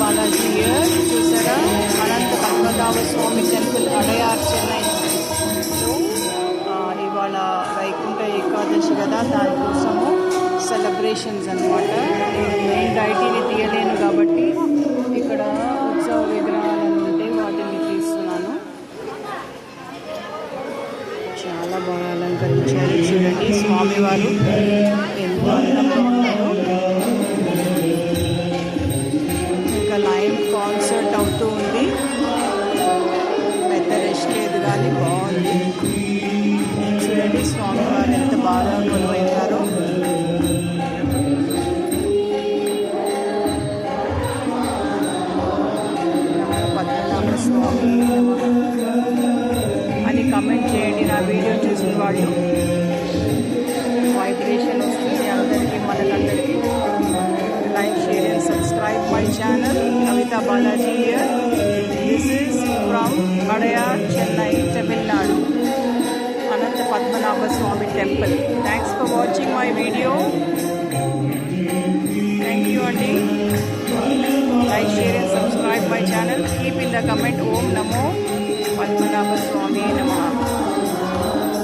Balaji year. చూసారా, అనంత Padmanabha Swamy temple Adyar చెన్నైలో ఇవాళ వైకుంఠ ఏకాదశి కదా, దానికోసము సెలబ్రేషన్స్ అనమాట. మెయిన్ డైటీని తీయలేను కాబట్టి ఇక్కడ ఉత్సవ విగ్రహాలను ఉంటే వాటిని తీస్తున్నాను. చాలా బాగా అలంకరించారు. చూడండి స్వామివారు ఎంతో అందంగా ఉన్నారు. ఇంకా లైవ్ కాన్సర్ట్ అవుతూ ఉంది. పెద్ద రెస్ట్ లేదు కానీ బాగుంది. చూడండి స్వామివారు ఎంత బాగా కొలువైనారో. పద్మనాభ స్వామి అని కమెంట్ చేయండి. నా వీడియో చూసిన వాళ్ళు వైబ్రేషన్ వస్తుంది అందరికీ, మనకందరికీ. Like, share and subscribe my channel Kavitha Balaji here. This is from Adyar, Chennai, Tamil Nadu, Anantha Padmanabha Swamy temple. Thanks for watching my video. Thank you అండి. Like, share and subscribe my channel. Keep in the comment Om నమో పద్మనాభ స్వామి నమః.